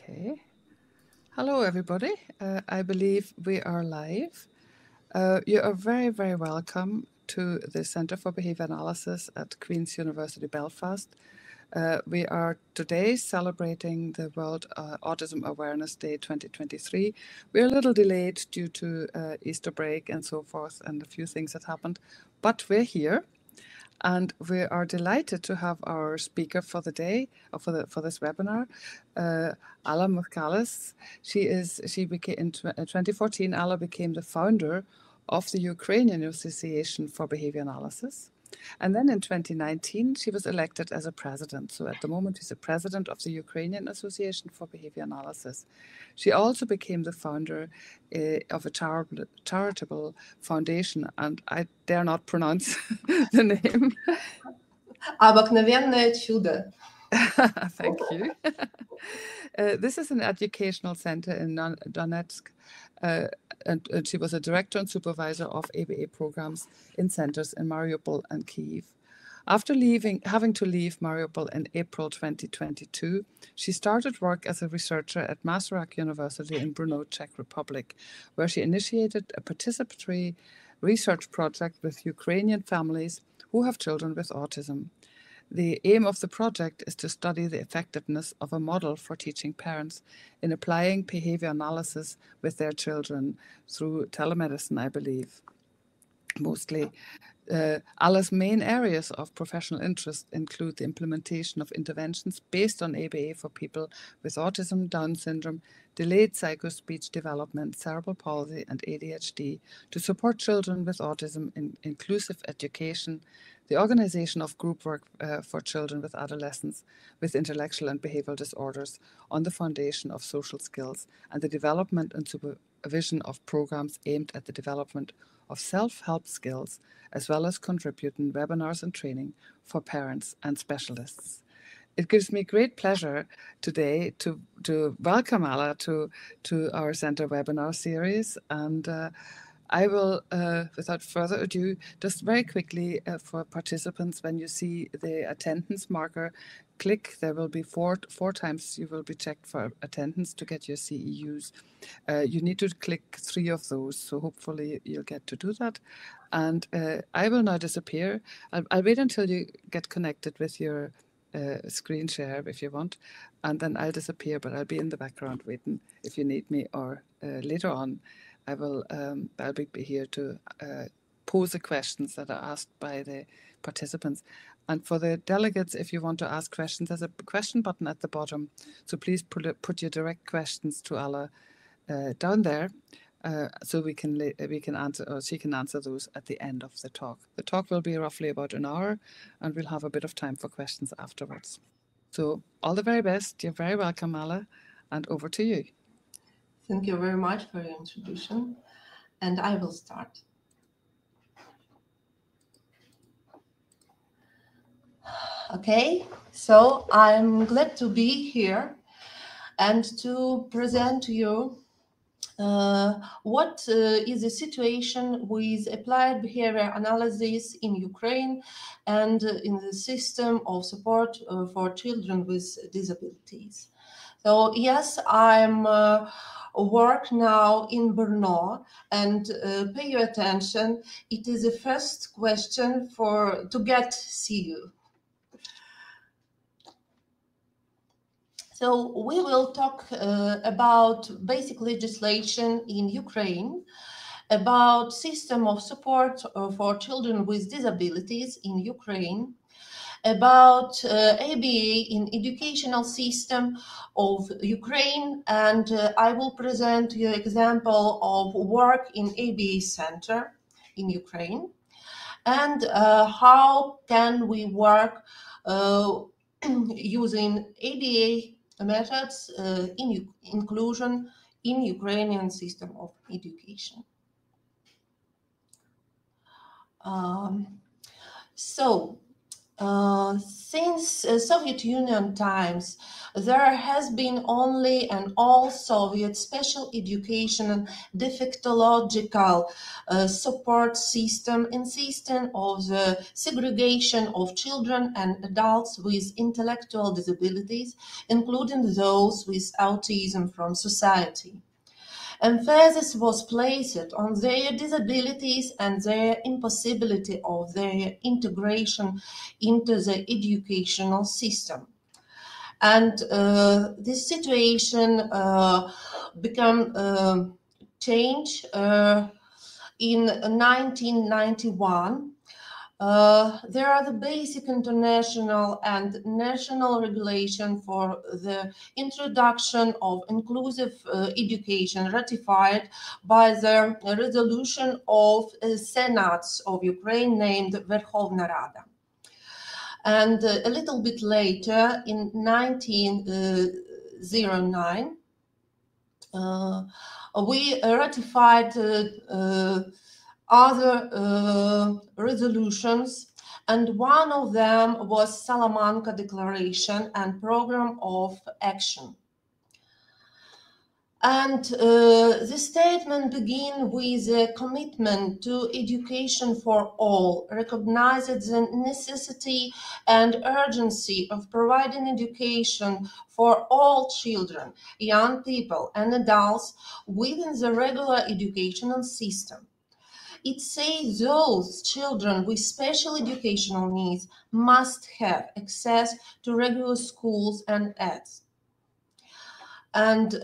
Okay. Hello, everybody. I believe we are live. You are very, very welcome to the Centre for Behaviour Analysis at Queen's University Belfast. We are today celebrating the World Autism Awareness Day 2023. We're a little delayed due to Easter break and so forth and a few things that happened, but we're here. And we are delighted to have our speaker for the day, or for this webinar, Alla Moskalets. In 2014, Alla became the founder of the Ukrainian Association for Behaviour Analysis. And then in 2019, she was elected as a president. So at the moment, she's the president of the Ukrainian Association for Behaviour Analysis. She also became the founder of a charitable foundation, and I dare not pronounce the name. Обыкновенное чудо. Thank you. This is an educational center in Donetsk, and she was a director and supervisor of ABA programs in centers in Mariupol and Kyiv. After having to leave Mariupol in April 2022, she started work as a researcher at Masaryk University in Brno, Czech Republic, where she initiated a participatory research project with Ukrainian families who have children with autism. The aim of the project is to study the effectiveness of a model for teaching parents in applying behavior analysis with their children through telemedicine, I believe, mostly. Alla's main areas of professional interest include the implementation of interventions based on ABA for people with autism, Down syndrome, delayed psychospeech development, cerebral palsy, and ADHD to support children with autism in inclusive education, the organization of group work for children with adolescents with intellectual and behavioral disorders on the foundation of social skills, and the development and supervision of programs aimed at the development of self-help skills, as well as contributing webinars and training for parents and specialists. It gives me great pleasure today to welcome Alla to our Centre webinar series, and I will, without further ado, just very quickly for participants, when you see the attendance marker, click. There will be four times you will be checked for attendance to get your CEUs. You need to click 3 of those, so hopefully you'll get to do that. And I will now disappear. I'll wait until you get connected with your screen share if you want, and then I'll disappear, but I'll be in the background waiting if you need me, or later on I'll be here to pose the questions that are asked by the participants. And for the delegates, if you want to ask questions, there's a question button at the bottom. So please put your direct questions to Alla down there, so we can answer, or she can answer those at the end of the talk. The talk will be roughly about an hour, and we'll have a bit of time for questions afterwards. So all the very best. You're very welcome, Alla, and over to you. Thank you very much for your introduction, and I will start. Okay, so I'm glad to be here and to present to you what is the situation with applied behavior analysis in Ukraine and in the system of support for children with disabilities. So yes, I'm work now in Brno, and pay your attention. It is the first question to get CU. So we will talk about basic legislation in Ukraine, about system of support for children with disabilities in Ukraine, about ABA in educational system of Ukraine, and I will present you example of work in ABA center in Ukraine, and how can we work using ABA methods in inclusion in Ukrainian system of education. Since Soviet Union times, there has been only an all-Soviet special education and defectological support system insisting of the segregation of children and adults with intellectual disabilities, including those with autism, from society. Emphasis was placed on their disabilities and their impossibility of their integration into the educational system. And this situation became changed in 1991. There are the basic international and national regulation for the introduction of inclusive education ratified by the resolution of Senates of Ukraine named Verkhovna Rada. And a little bit later, in 1909, we ratified other resolutions, and one of them was Salamanca Declaration and Program of Action. And the statement begins with a commitment to education for all, recognizes the necessity and urgency of providing education for all children, young people, and adults within the regular educational system. It says those children with special educational needs must have access to regular schools and aids. And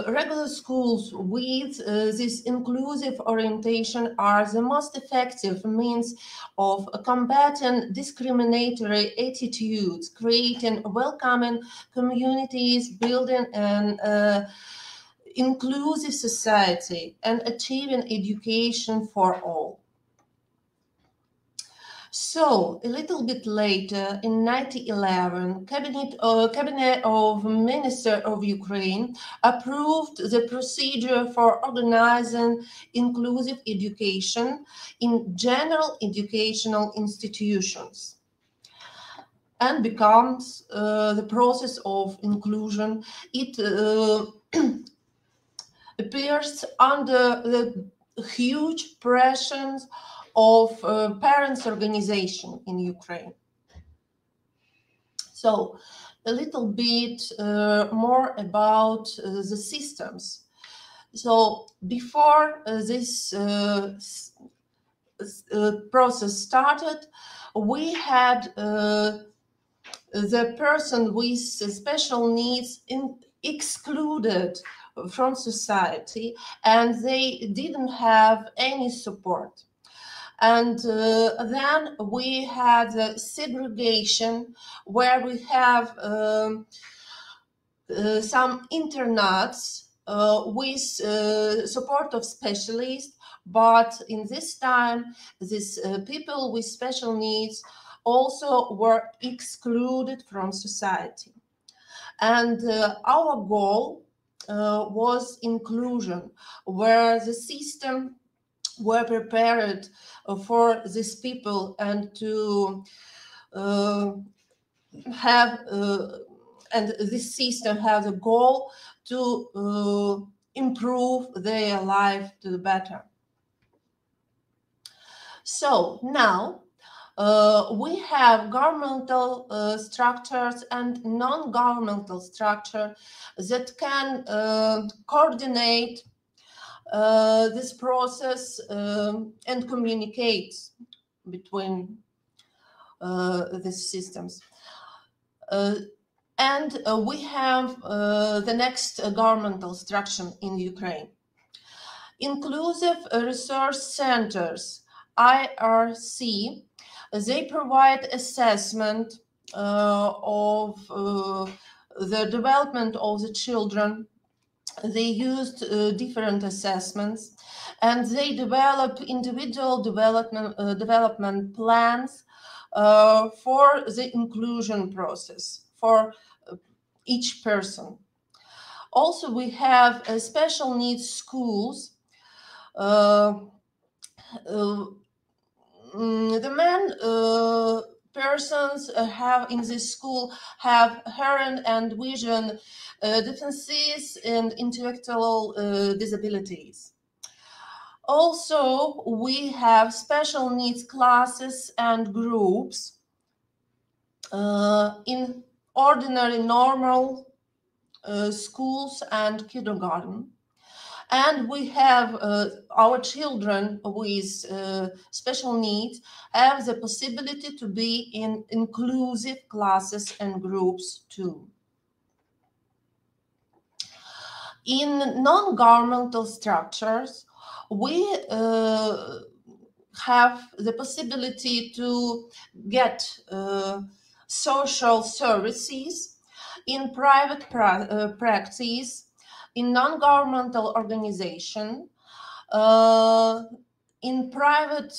regular schools with this inclusive orientation are the most effective means of combating discriminatory attitudes, creating welcoming communities, building an inclusive society, and achieving education for all. So, a little bit later, in 1911, Cabinet of Ministers of Ukraine approved the procedure for organizing inclusive education in general educational institutions, and becomes the process of inclusion. It appears under the huge pressures of parents' organization in Ukraine. So a little bit more about the systems. So before this process started, we had the person with special needs excluded from society, and they didn't have any support. And then we had the segregation, where we have some internats with support of specialists, but in this time, these people with special needs also were excluded from society. And our goal was inclusion, where the system were prepared for these people and to have, and this system has a goal to improve their life to the better. So now we have governmental structures and non-governmental structures that can coordinate this process and communicate between these systems. And we have the next governmental structure in Ukraine. Inclusive Resource Centers, IRC, they provide assessment of the development of the children. They used different assessments, and they develop individual development plans for the inclusion process for each person. Also, we have special needs schools. The main persons have in this school have hearing and vision deficiencies and intellectual disabilities. Also, we have special needs classes and groups in ordinary normal schools and kindergarten. And we have our children with special needs have the possibility to be in inclusive classes and groups too. In non-governmental structures, we have the possibility to get social services in private practice, in non-governmental organization, in private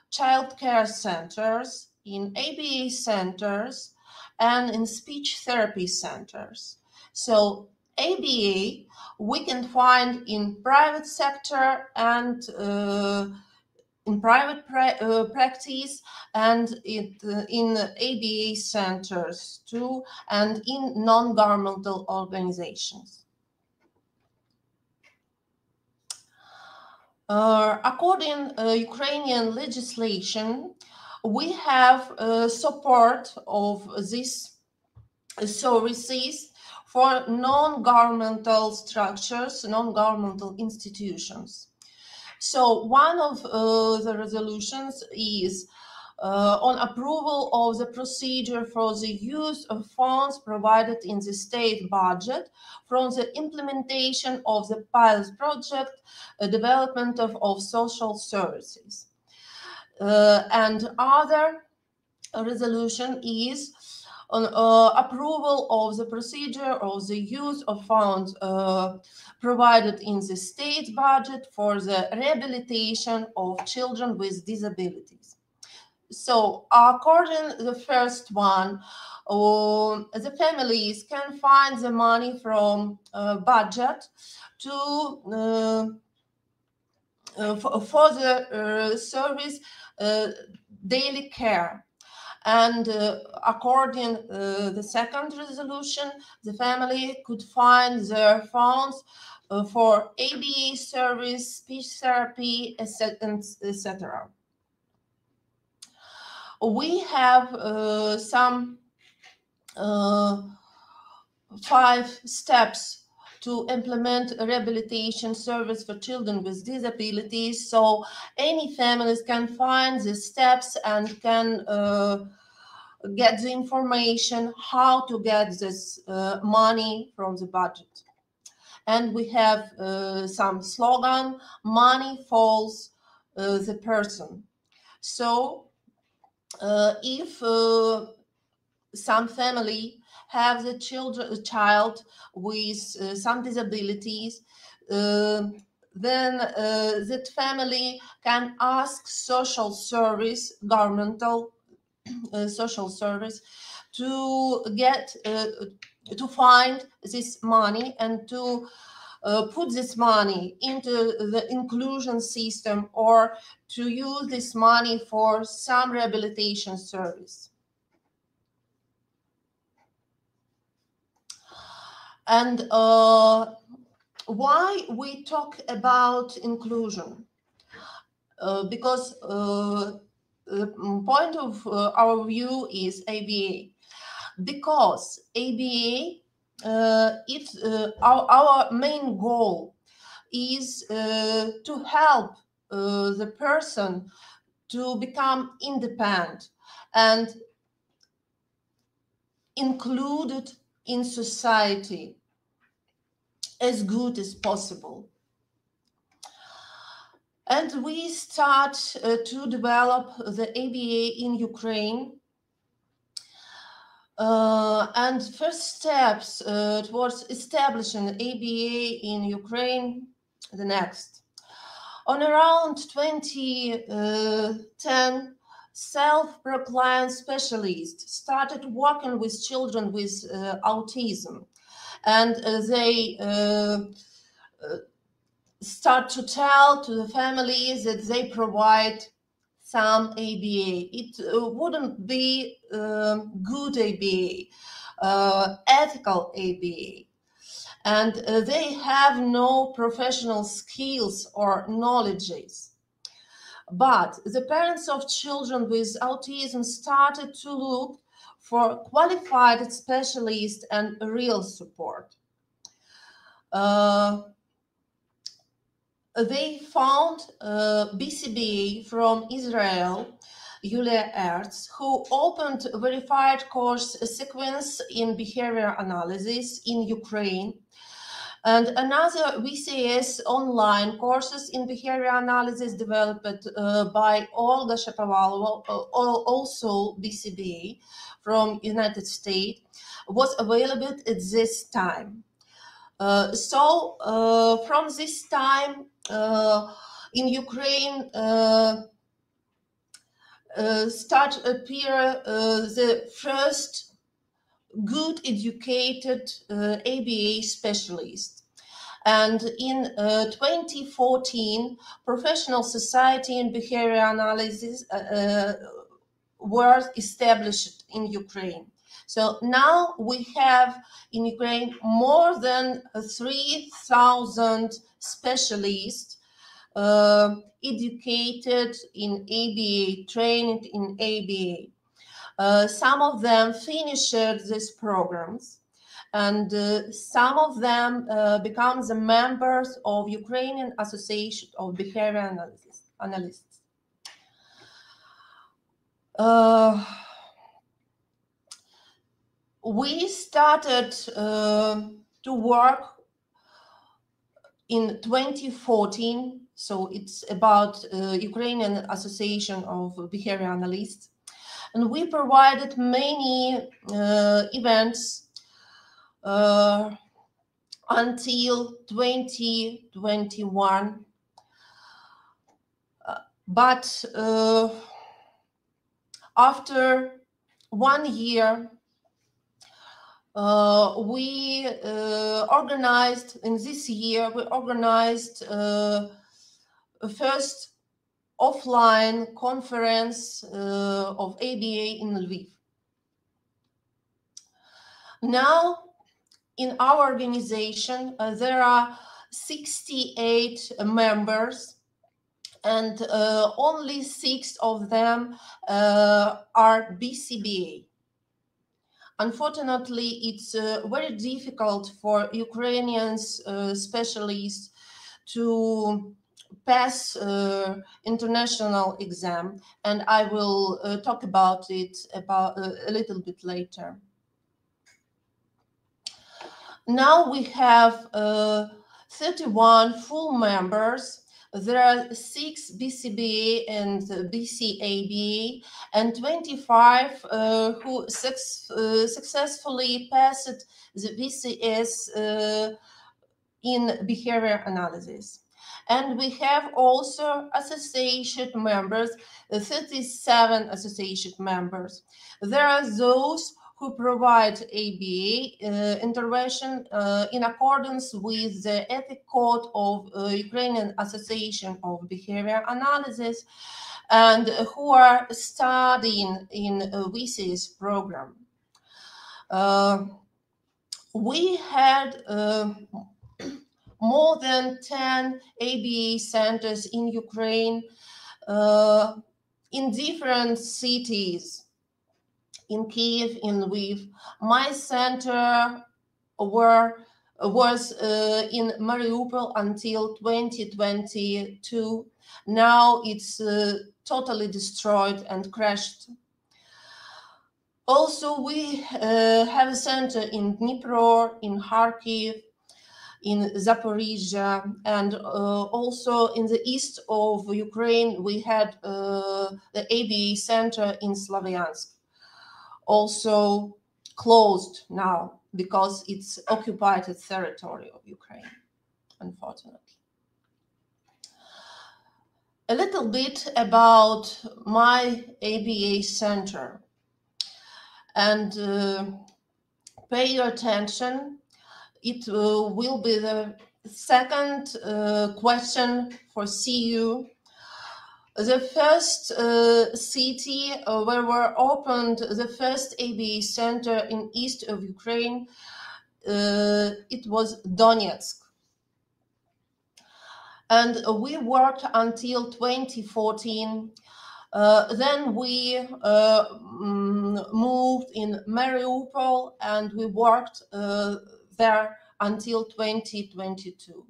child care centers, in ABA centers, and in speech therapy centers. So ABA we can find in private sector and in private practice, and in ABA centers too, and in non-governmental organizations. According Ukrainian legislation, we have support of these services for non-governmental structures, non-governmental institutions. So one of the resolutions is on approval of the procedure for the use of funds provided in the state budget from the implementation of the pilot project development of social services. And other resolution is on approval of the procedure of the use of funds provided in the state budget for the rehabilitation of children with disabilities. So according to the first one, the families can find the money from budget to for the service daily care. And according the second resolution, the family could find their funds for ABA service, speech therapy, etc. We have some 5 steps to implement a rehabilitation service for children with disabilities. So any families can find the steps and can get the information how to get this money from the budget. And we have some slogan, money follows the person. So if some family have the child with some disabilities, then that family can ask social service, governmental social service, to get to find this money and to put this money into the inclusion system, or to use this money for some rehabilitation service. And why we talk about inclusion? Because the point of our view is ABA. Because ABA, our main goal is to help the person to become independent and included in society as good as possible. And we start to develop the ABA in Ukraine. And first steps towards establishing ABA in Ukraine, the next. On around 2010, self-proclaimed specialists started working with children with autism, and they start to tell to the families that they provide some ABA. It wouldn't be good ABA, ethical ABA. And they have no professional skills or knowledges. But the parents of children with autism started to look for qualified specialists and real support. They found BCBA from Israel, Yulia Ertz, who opened a verified course sequence in behavior analysis in Ukraine, and another BCS online courses in behavior analysis developed by Olga Shapovalova, also BCBA from United States, was available at this time. So from this time in Ukraine start appear the first good educated ABA specialist. And in 2014, Professional Society in Behavior Analysis were established in Ukraine. So now we have in Ukraine more than 3,000 specialists educated in ABA, trained in ABA. Some of them finished these programs, and some of them become the members of Ukrainian Association of Behavior Analysts. We started to work in 2014, so it's about Ukrainian Association of Behavior Analysts, and we provided many events until 2021. But after 1 year, we organized, in this year, we organized a first offline conference of ABA in Lviv. Now, in our organization, there are 68 members, and only 6 of them are BCBA. Unfortunately, it's very difficult for Ukrainians specialists to pass international exam, and I will talk about it a little bit later. Now we have 31 full members. There are 6 BCBA and BCABA, and 25 who successfully passed the BCS in behavior analysis. And we have also associate members, 37 associate members. There are those who provide ABA intervention in accordance with the ethic code of Ukrainian Association of Behavior Analysis, and who are studying in BCS program. We had more than 10 ABA centers in Ukraine, in different cities, in Kyiv, in Lviv. My center was in Mariupol until 2022. Now it's totally destroyed and crashed. Also, we have a center in Dnipro, in Kharkiv, in Zaporizhia, and also in the east of Ukraine, we had the ABA center in Slavyansk. Also closed now because it's occupied territory of Ukraine, unfortunately. A little bit about my ABA center, and pay attention. It will be the second question for CU. the first city where were opened the first ABA center in east of Ukraine, it was Donetsk. And we worked until 2014. Then we moved in Mariupol, and we worked there until 2022.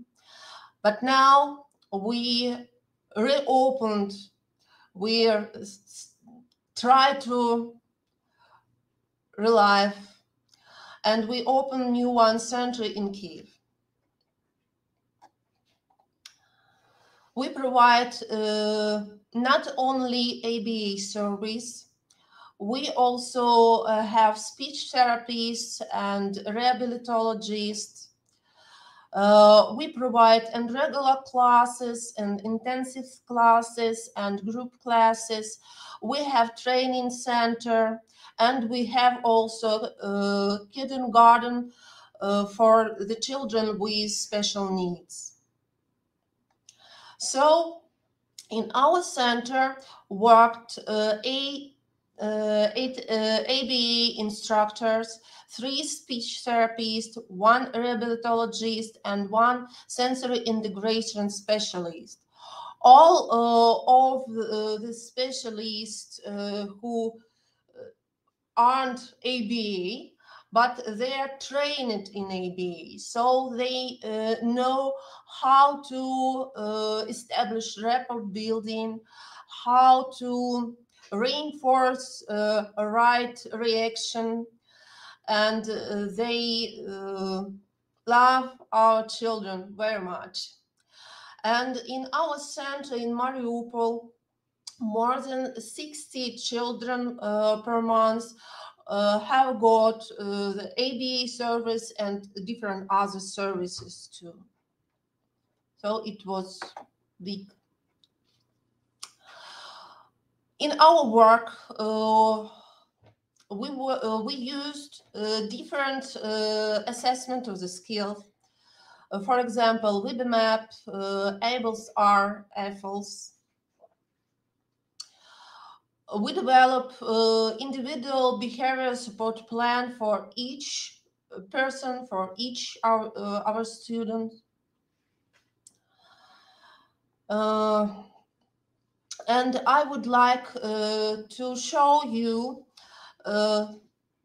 But now we reopened, we try to relive, and we opened new one center in Kyiv. We provide not only ABA service, we also have speech therapists and rehabilitologists. We provide and regular classes and intensive classes and group classes. We have training center, and we have also kindergarten for the children with special needs. So in our center worked eight ABA instructors, 3 speech therapists, 1 rehabilitologist, and 1 sensory integration specialist. All of the specialists who aren't ABA, but they are trained in ABA, so they know how to establish rapport building, how to reinforce a right reaction, and they love our children very much. And in our center in Mariupol, more than 60 children per month have got the ABA service and different other services too. So it was big. In our work, we used different assessment of the skills. For example, WebMap, ABLES-R, EFLS. We develop individual behavior support plan for each person, for each our student. And I would like to show you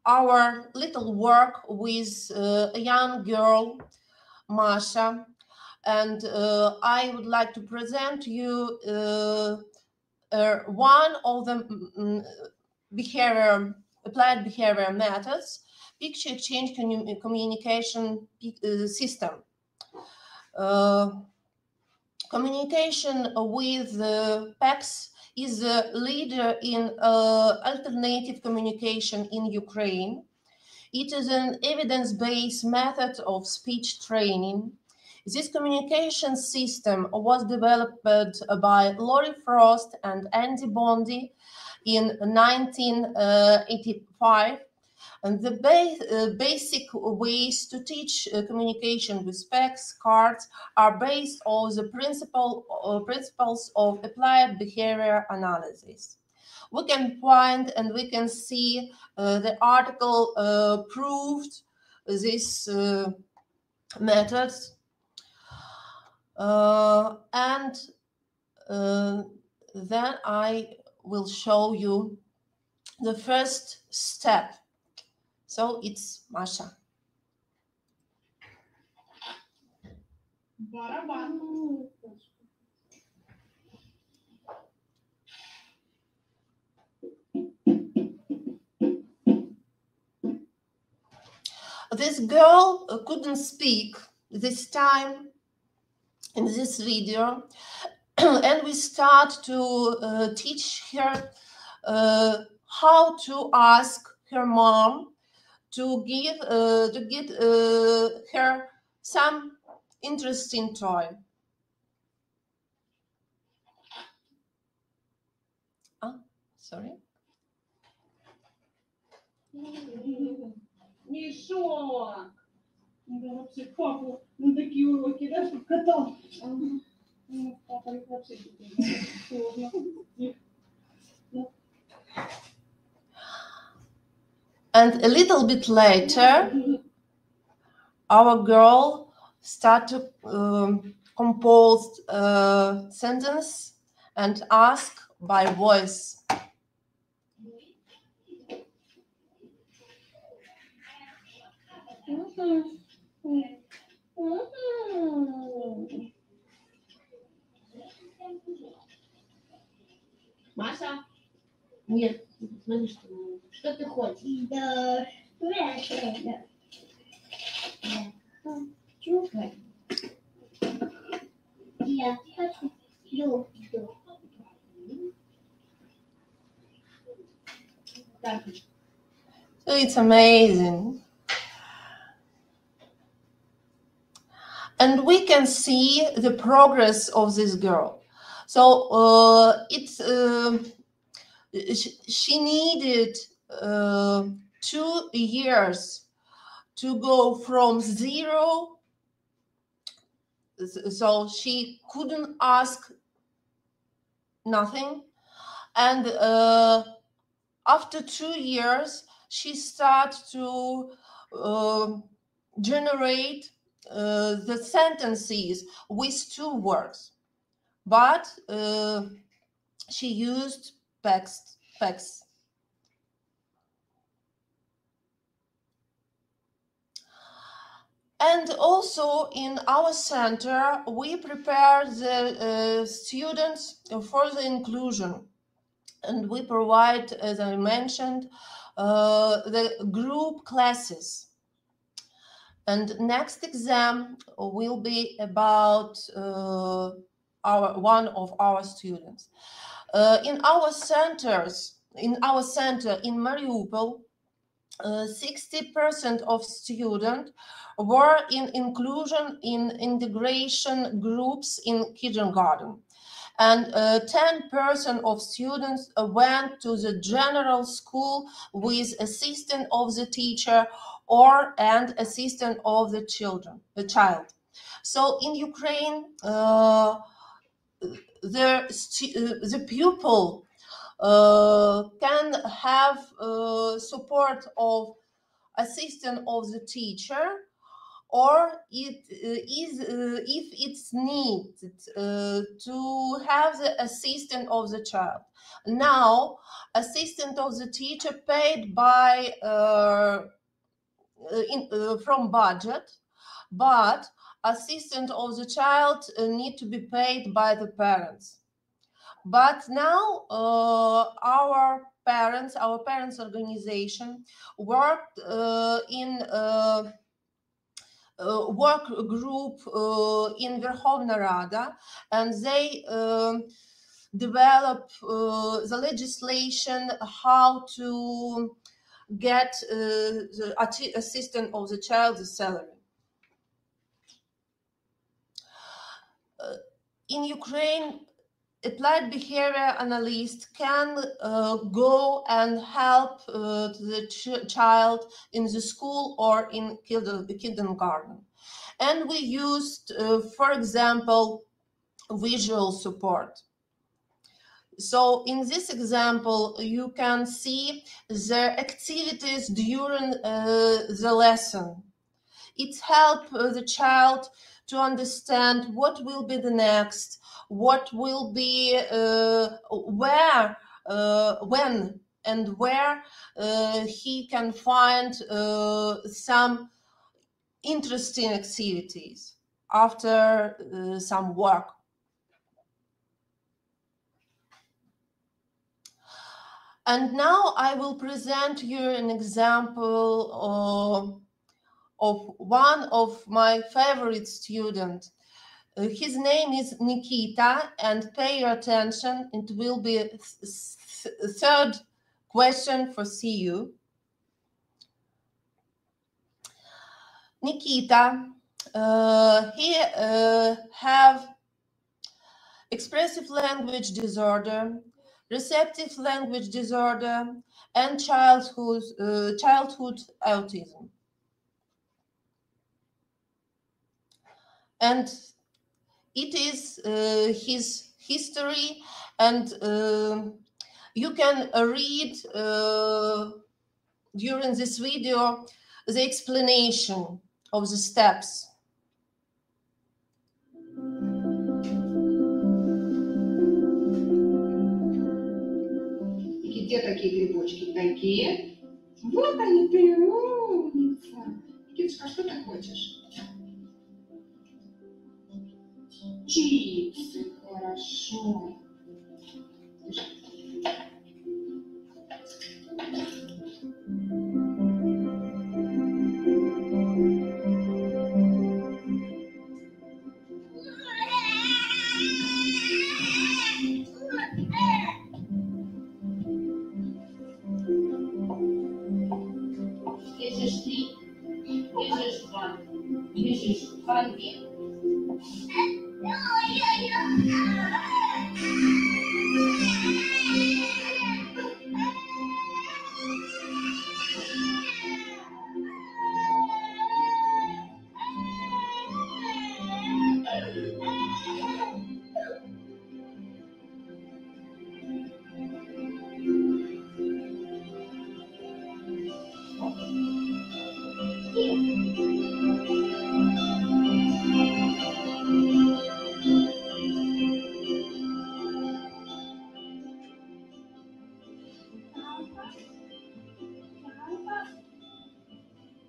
our little work with a young girl, Masha, and I would like to present you one of the applied behavior methods, picture exchange communication system. Communication with PECs is a leader in alternative communication in Ukraine. It is an evidence-based method of speech training. This communication system was developed by Laurie Frost and Andy Bondi in 1985. And the basic ways to teach communication with PECs cards are based on the principles of applied behavior analysis. We can find and we can see the article proved these methods. And then I will show you the first step. So it's Masha. This girl couldn't speak this time in this video, and we start to teach her how to ask her mom to get her some interesting toy. Sorry. Мішок. Вообще папу на такі уроки, да, щоб катав. And a little bit later, our girl started to compose a sentence and ask by voice. Маша? Нет, смотри, что ты хочешь? Да, чувствуй. Я хочу. So it's amazing. And we can see the progress of this girl. So she needed 2 years to go from 0. So she couldn't ask nothing. And after 2 years, she started to generate the sentences with 2 words. But she used text. And also in our center, we prepare the students for the inclusion. And we provide, as I mentioned, the group classes. And next exam will be about one of our students. In our center in Mariupol, 60% of students were in inclusion in integration groups in kindergarten. And 10% of students went to the general school with assistant of the teacher and assistant of the child. So in Ukraine, the pupil can have support of assistant of the teacher, or it is if it's needed to have the assistant of the child. Now, assistant of the teacher paid by from budget, but assistant of the child need to be paid by the parents. But now our parents organization worked in work group in Verkhovna Rada, and they develop the legislation how to get the assistant of the child the salary. In Ukraine, applied behavior analyst can go and help the child in the school or in the kindergarten. And we used, for example, visual support. So in this example, you can see the activities during the lesson. It helps the child to understand what will be the next, what will be where, when and where he can find some interesting activities after some work. And now I will present you an example of one of my favorite students. His name is Nikita, and pay your attention. It will be a third question for CU. Nikita, he have expressive language disorder, receptive language disorder, and childhood autism. And it is his history, and you can read during this video the explanation of the steps. Где такие грибочки? Такие. Вот они, ты умница. Никитушка, что ты хочешь? Чипсы. Хорошо. This is 3. This is 1. This is 5.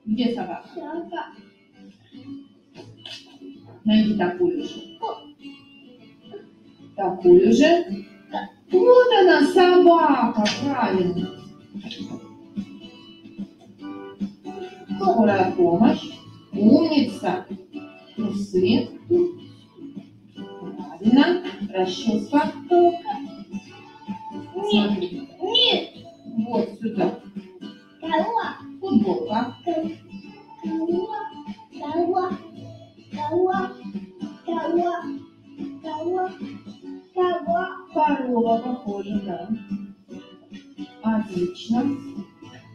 Где собака? Найди такую же. Такую же. Вот она, собака, правильно. Скорая помощь. Умница. Трусы. Правильно. Расческа. Смотри. Нет. Вот сюда. Корова. Футболка. Корова, похоже, да. Отлично.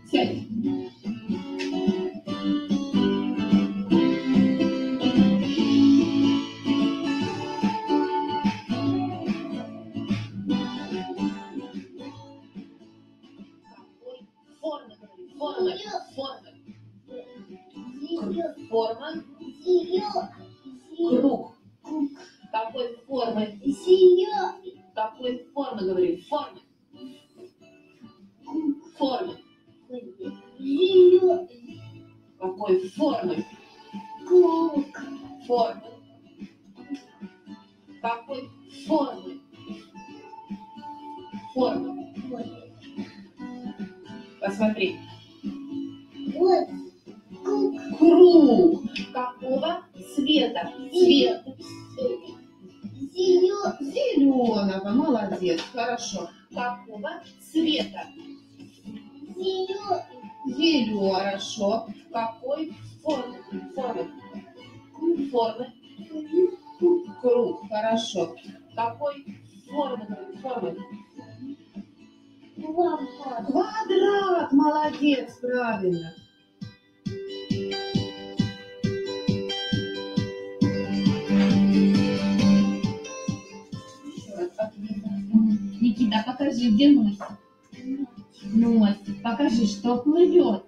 Сядь. Форма. Круг. Какой формы? Какой формы, говорим? Формы. Формы. Какой формы? Формы. Какой формы? Формы. Посмотри. Круг. Какого цвета? Цвет. Зеленого. Молодец. Хорошо. Какого цвета? Зеленый. Хорошо. Какой формы? Формы. Круг. Хорошо. Какой формы? Квадрат. Молодец. Правильно. Никита, покажи, где носик. Носик. Покажи, что плывет.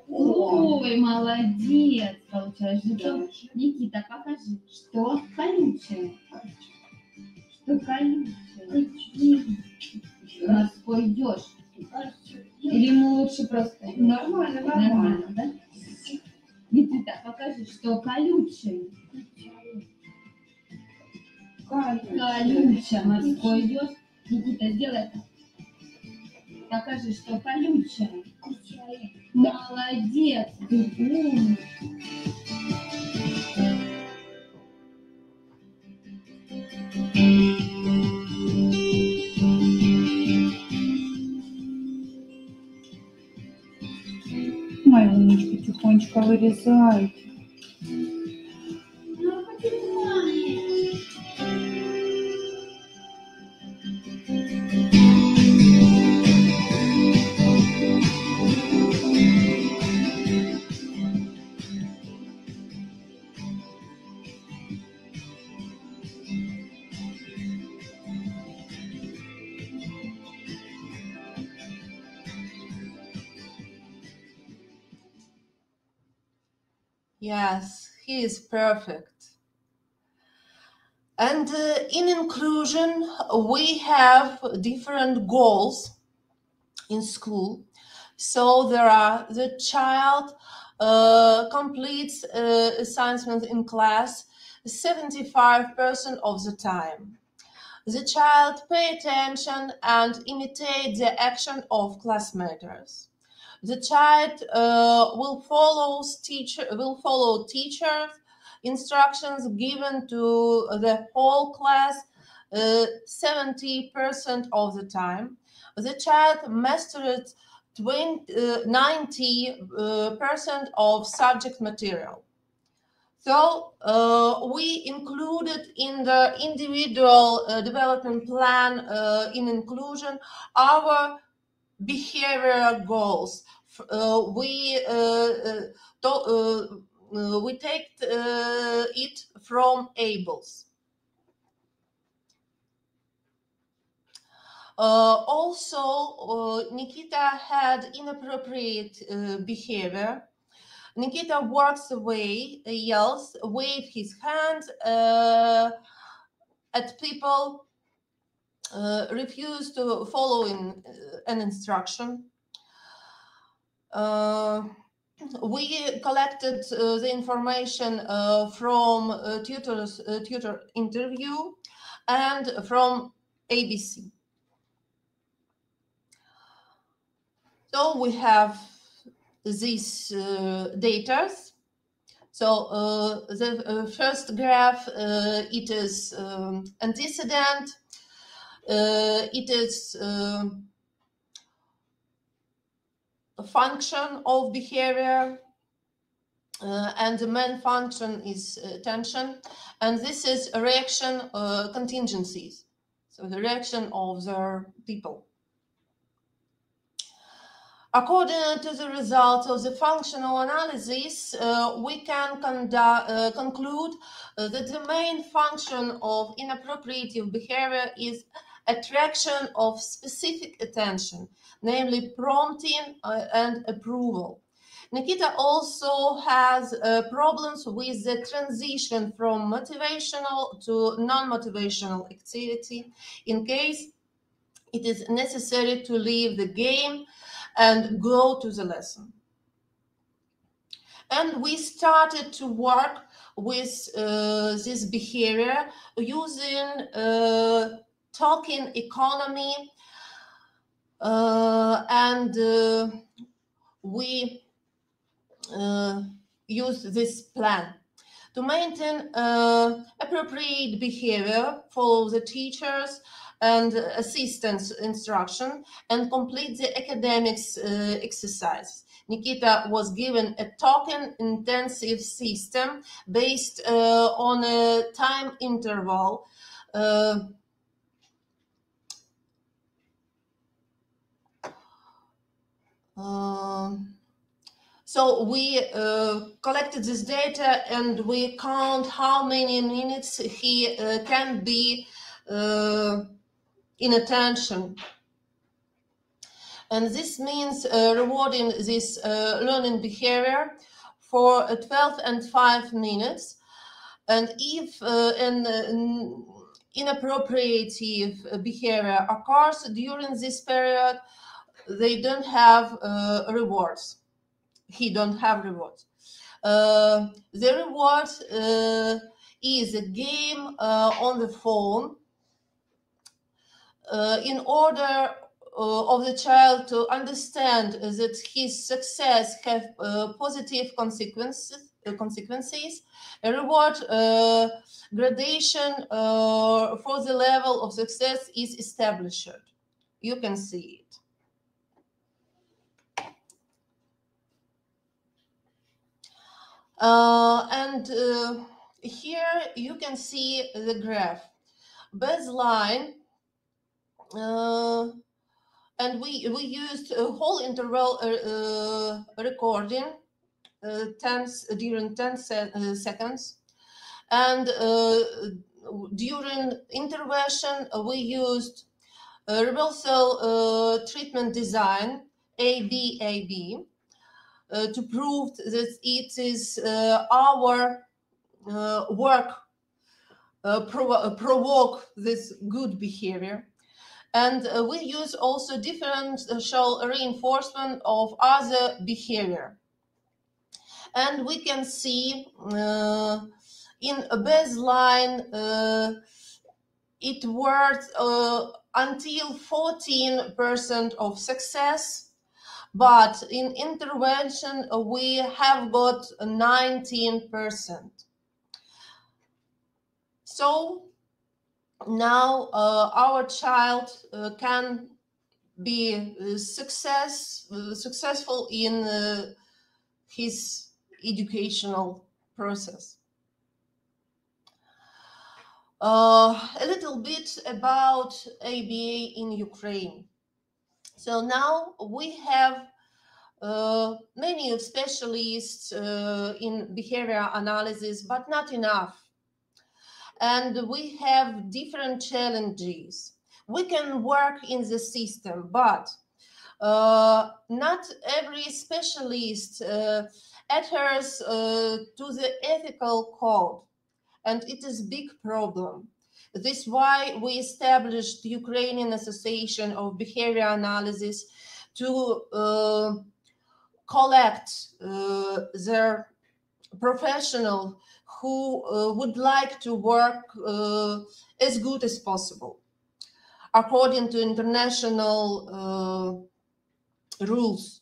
Ой, молодец. Получаешь жетон. Никита, покажи, что колючее. Что колючее. Морской еж. Или ему лучше просто... Нормально, да? Никита, покажи, что колючее. Колючее. Морской еж. Никита, сделай это. Покажи, что колючее. Молодец, ты умный. Моя умничка тихонечко вырезает. Yes, he is perfect. And in inclusion, we have different goals in school. So there are the child completes assignments in class 75% of the time. The child pay attention and imitate the action of classmates. The child will follow teachers' instructions given to the whole class 70% of the time. The child mastered 90% of subject material. So we included in the individual development plan in inclusion our behavioral goals. We take it from ABLES. Also, Nikita had inappropriate behavior. Nikita walks away, yells, waves his hands at people, refuse to follow an instruction. We collected the information from tutor interview and from ABC. So we have these data. So the first graph, it is antecedent, it is a function of behavior, and the main function is attention, and this is a reaction contingencies, so the reaction of the people. According to the results of the functional analysis, we can conclude that the main function of inappropriate behavior is attraction of specific attention, namely prompting and approval. Nikita also has problems with the transition from motivational to non-motivational activity in case it is necessary to leave the game and go to the lesson. And we started to work with this behavior using talking economy, and we use this plan. To maintain appropriate behavior, follow the teachers and assistants instruction and complete the academics exercise. Nikita was given a token intensive system based on a time interval. So we collected this data and we count how many minutes he can be in attention. And this means rewarding this learning behavior for 12 and 5 minutes. And if an inappropriate behavior occurs during this period, they don't have rewards. He don't have rewards. The reward is a game on the phone in order of the child to understand that his success have positive consequences. A reward gradation for the level of success is established. You can see it. Here you can see the graph baseline, and we used a whole interval recording during 10 seconds, and during intervention we used reversal treatment design ABAB. to prove that it is our work provoke this good behavior. And we use also differential reinforcement of other behavior. And we can see in a baseline it works until 14% of success, but in intervention we have got 19%. So now our child can be successful in his educational process. A little bit about ABA in Ukraine. So now we have many specialists in behavior analysis, but not enough. And we have different challenges. We can work in the system, but not every specialist adheres to the ethical code, and it is a big problem. This is why we established the Ukrainian Association of Behavior Analysis to collect their professionals who would like to work as good as possible according to international rules.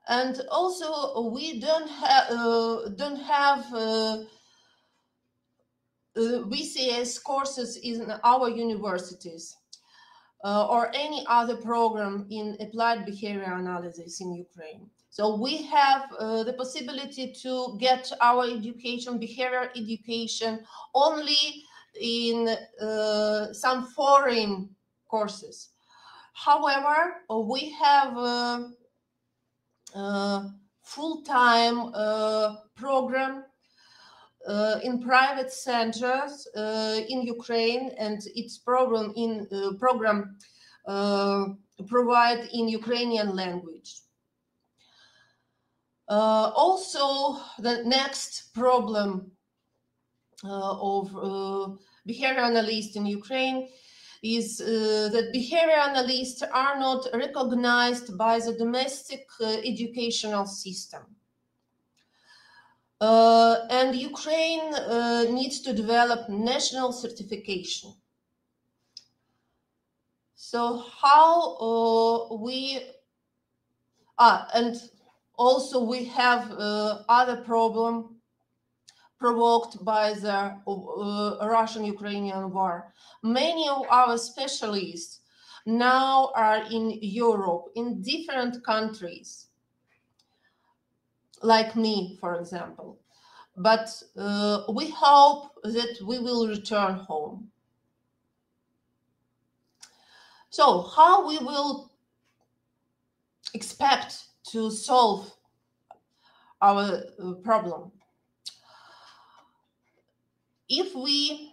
And also we don't have BCS courses in our universities or any other program in applied behavior analysis in Ukraine. So we have the possibility to get our education, behavior education, only in some foreign courses. However, we have full-time program in private centers in Ukraine, and its program provide in Ukrainian language. Also, the next problem of behavior analysts in Ukraine is that behavior analysts are not recognized by the domestic educational system. And Ukraine needs to develop national certification. So how and also we have other problem provoked by the Russian-Ukrainian war. Many of our specialists now are in Europe, in different countries, like me, for example. But we hope that we will return home. So how we will expect to solve our problem? If we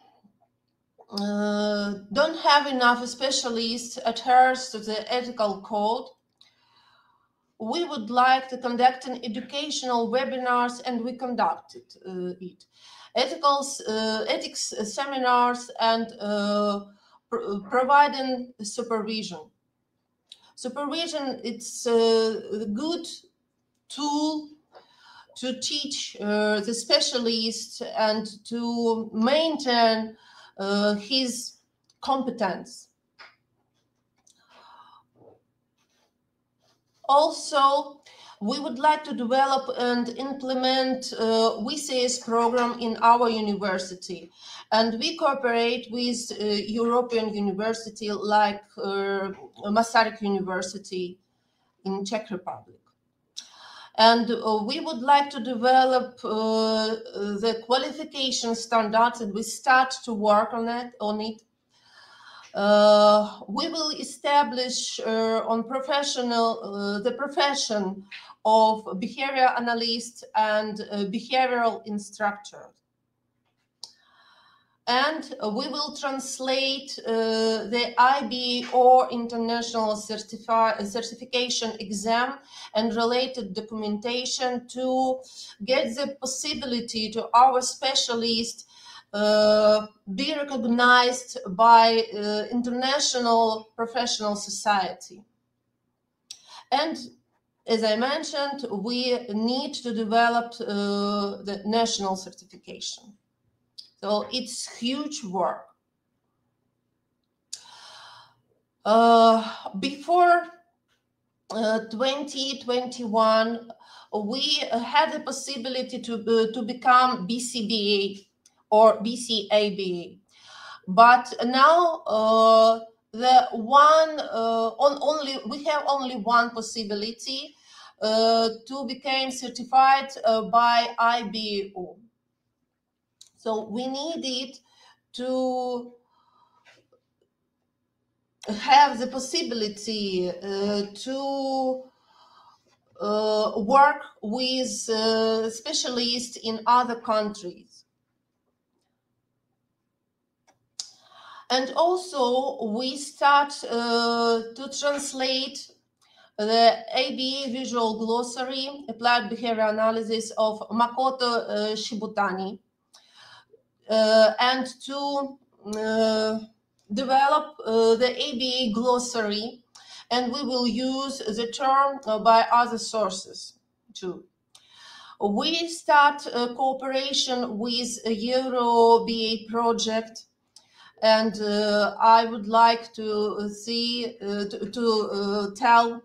don't have enough specialists adheres to the ethical code, we would like to conduct an educational webinars, and we conducted it. Ethics seminars and providing supervision. Supervision, it's a good tool to teach the specialist and to maintain his competence. Also, we would like to develop and implement BCS program in our university, and we cooperate with European university like Masaryk University in Czech Republic. And we would like to develop the qualification standards, and we start to work on it. We will establish on the profession of behavior analyst and behavioral instructor. and we will translate the IB or International Certification exam and related documentation to get the possibility to our specialists be recognized by international professional society. And as I mentioned, we need to develop the national certification. So it's huge work. Before 2021, we had the possibility to become BCBA or BCABA, but now we have only one possibility to become certified by IBO. So we needed to have the possibility to work with specialists in other countries. And also we start to translate the ABA visual glossary, applied behavior analysis of Makoto Shibutani, and to develop the ABA glossary, and we will use the term by other sources too. We start a cooperation with a UABA project, and I would like to tell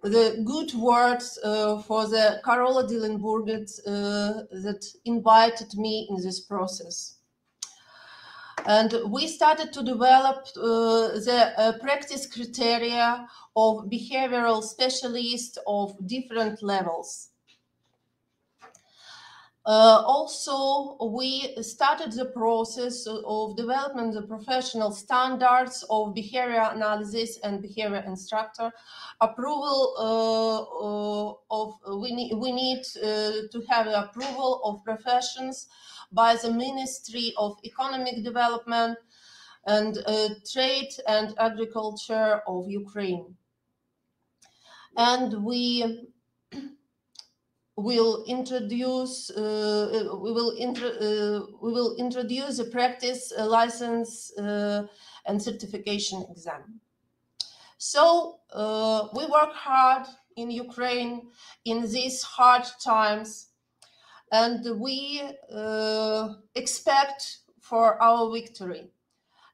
the good words for the Carola Dillenburget that invited me in this process. And we started to develop the practice criteria of behavioral specialists of different levels. Also, we started the process of development of the professional standards of behavior analysis and behavior instructor. Approval we need to have the approval of professions by the Ministry of Economic Development and Trade and Agriculture of Ukraine. And we will introduce the practice license and certification exam. So we work hard in Ukraine in these hard times, and we expect for our victory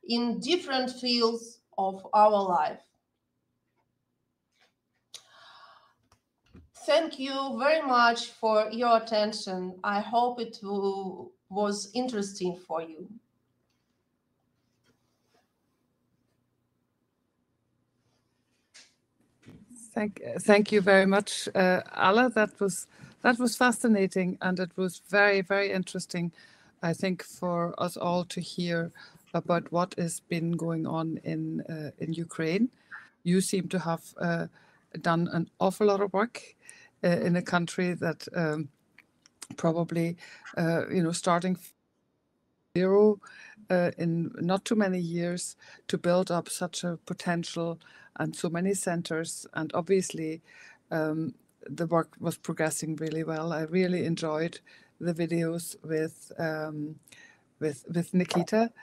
in different fields of our life. Thank you very much for your attention. I hope it was interesting for you. Thank you very much, Alla. That was fascinating, and it was very, very interesting, I think, for us all to hear about what has been going on in Ukraine. You seem to have done an awful lot of work in a country that probably, starting zero in not too many years to build up such a potential and so many centers. And obviously, the work was progressing really well. I really enjoyed the videos with Nikita.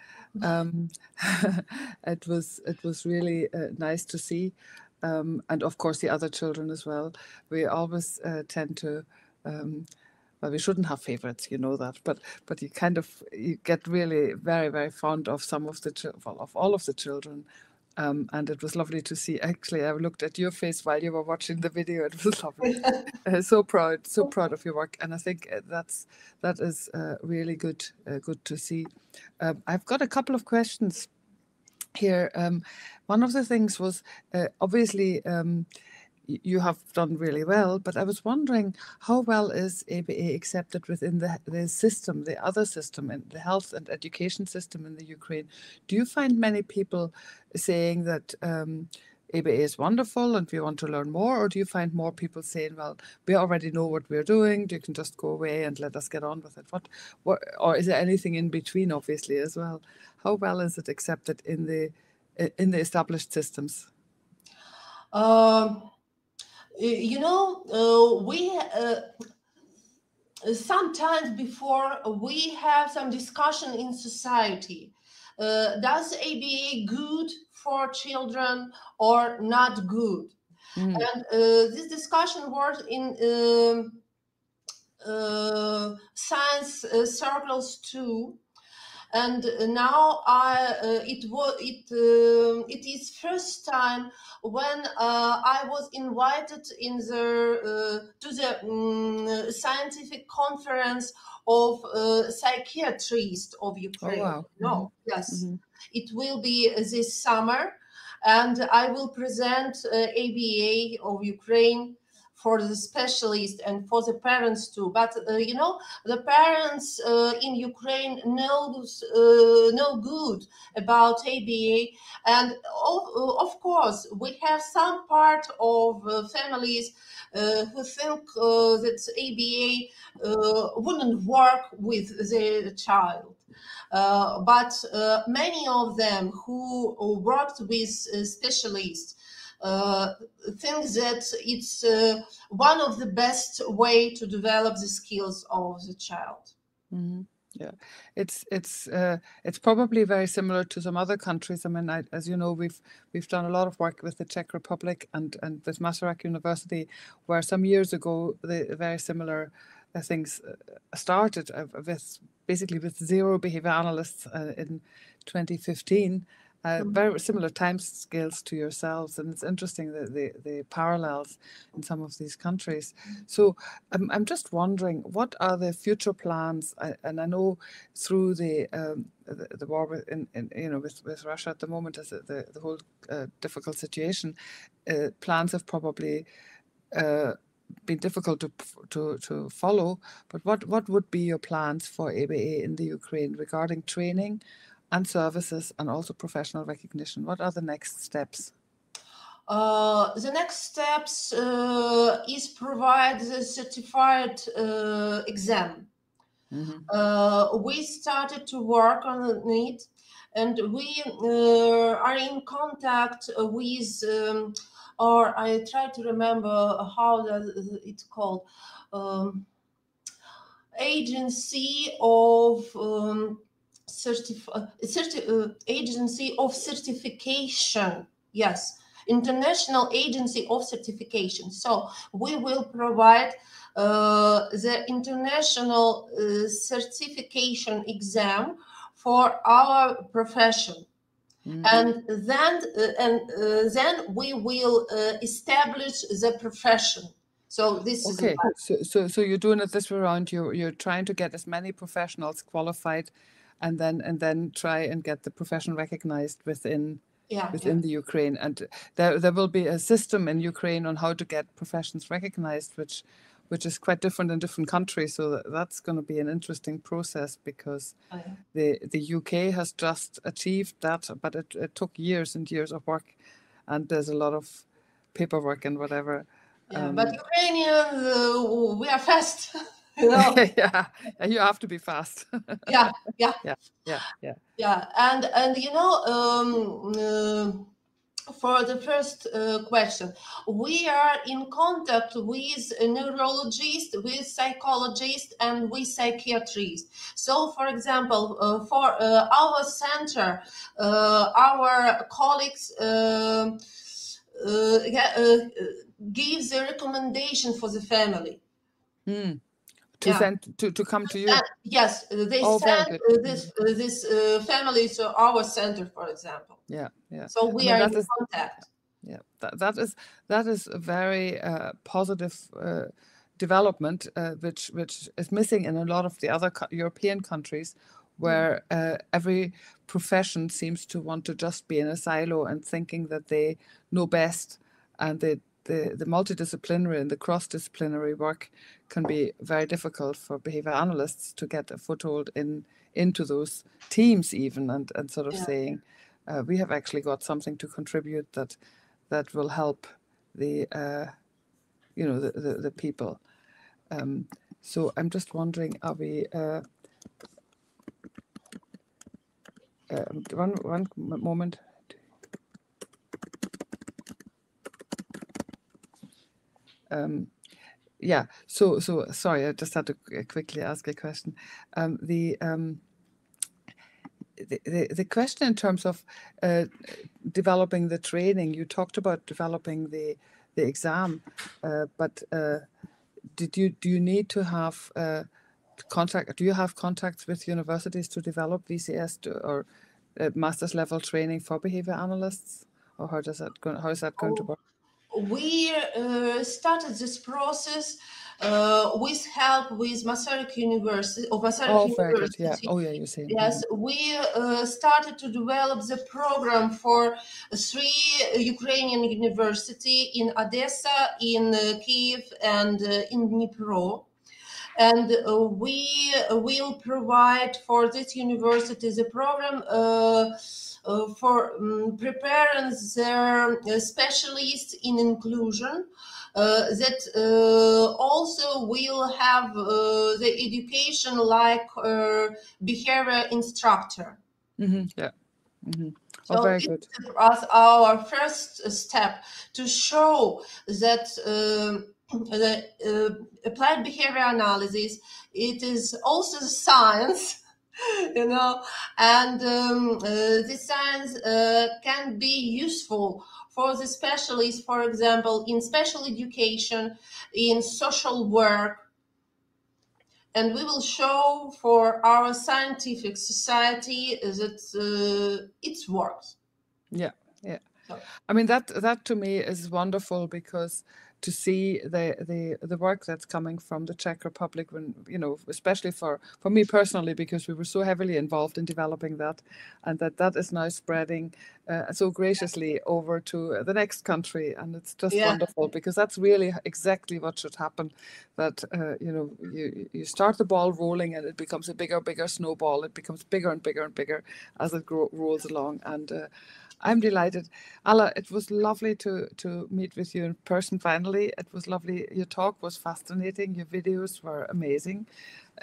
It was really nice to see. And of course, the other children as well. We always tend to, well, we shouldn't have favorites, you know that, but you get really very, very fond of some of of all of the children. And it was lovely to see. Actually, I looked at your face while you were watching the video. It was lovely. So proud of your work. And I think that is really good to see. I've got a couple of questions here. One of the things was obviously you have done really well, but I was wondering how well is ABA accepted within the system, the other system, and the health and education system in the Ukraine? Do you find many people saying that ABA is wonderful and we want to learn more? Or do you find more people saying, well, we already know what we're doing, you can just go away and let us get on with it? What or is there anything in between, obviously, as well? How well is it accepted in the established systems? You know, we sometimes before we have some discussion in society. Does ABA good for children or not good? Mm. And this discussion was in science circles too. And now it is first time when I was invited in the to the scientific conference of psychiatrists of Ukraine. Oh, wow. No, yes, Mm-hmm. it will be this summer, and I will present ABA of Ukraine for the specialist and for the parents too. But you know, the parents in Ukraine know good about ABA, and of course we have some part of families who think that ABA wouldn't work with the child. But many of them who worked with specialists think that it's one of the best way to develop the skills of the child. Mm-hmm. Yeah, it's probably very similar to some other countries. I mean, as you know, we've done a lot of work with the Czech Republic and with Masaryk University, where some years ago the very similar things started with basically with 0 behavior analysts in 2015. Very similar time scales to yourselves, and it's interesting that the parallels in some of these countries. So I'm just wondering, what are the future plans? And I know through the war with Russia at the moment, as the whole difficult situation, plans have probably been difficult to follow. But what would be your plans for ABA in the Ukraine regarding training and services and also professional recognition? What are the next steps? The next steps is provide the certified exam. Mm-hmm. We started to work on it, and we are in contact with, or I try to remember how it's called, agency of agency of certification. Yes, International Agency of Certification. So we will provide the international certification exam for our profession. Mm-hmm. And then we will establish the profession. So this is okay. So you're doing it this way around. You're trying to get as many professionals qualified, and then try and get the profession recognized within the Ukraine. And there will be a system in Ukraine on how to get professions recognized, which is quite different in different countries. So that's going to be an interesting process, because the UK has just achieved that, but it took years and years of work, and there's a lot of paperwork and whatever. Yeah, but Ukrainians, we are fast. You know? Yeah, you have to be fast. Yeah. And you know, for the first question, we are in contact with neurologists, with psychologists, and with psychiatrists. So, for example, for our center, our colleagues gives a recommendation for the family. Send to come to you. Yes, they send this family to our center, for example. Yeah. So we are in contact. Yeah, that is a very positive development, which is missing in a lot of the other European countries, where every profession seems to want to just be in a silo and thinking that they know best, and the multidisciplinary and the cross-disciplinary work can be very difficult for behavior analysts to get a foothold into those teams even, and sort of saying, we have actually got something to contribute that that will help the the people. So I'm just wondering, are we one moment. Yeah, so sorry, I just had to quickly ask a question. The question in terms of developing the training, you talked about developing the exam, but do you need to have do you have contacts with universities to develop BCS or master's level training for behavior analysts, or how is that going to work? We started this process with help with Masaryk University. Very good. Yeah. Oh, yeah. You say. Yes, we started to develop the program for 3 Ukrainian universities in Odessa, in Kyiv, and in Dnipro. And we will provide for this university the program for preparing their specialists in inclusion that also will have the education like behavior instructor. Yeah. So very good. As our first step to show that the applied behavior analysis, it is also science, and this science can be useful for the specialists, for example, in special education, in social work. And we will show for our scientific society that it works. Yeah. I mean, that to me is wonderful, because to see the work that's coming from the Czech Republic, when especially for me personally, because we were so heavily involved in developing that, and that is now spreading so graciously over to the next country, and it's just wonderful, because that's really exactly what should happen. That you start the ball rolling, and it becomes a bigger snowball. It becomes bigger and bigger and bigger as it rolls along, and I'm delighted. Alla, it was lovely to meet with you in person finally. It was lovely. Your talk was fascinating. Your videos were amazing.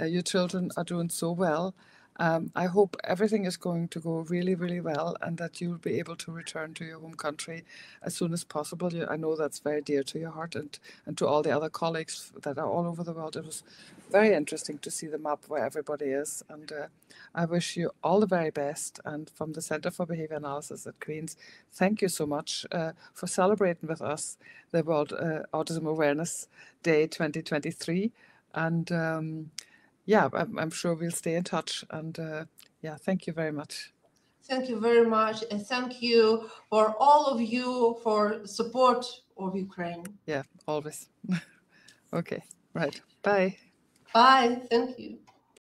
Your children are doing so well. I hope everything is going to go really, really well, and that you'll be able to return to your home country as soon as possible. I know that's very dear to your heart, and to all the other colleagues that are all over the world. It was very interesting to see the map where everybody is, and I wish you all the very best. And from the Centre for Behaviour Analysis at Queen's, thank you so much for celebrating with us the World Autism Awareness Day 2023. And yeah, I'm sure we'll stay in touch. And yeah, thank you very much. Thank you very much. And thank you for all of you for support of Ukraine. Yeah, always. Okay, right. Bye. Bye. Thank you.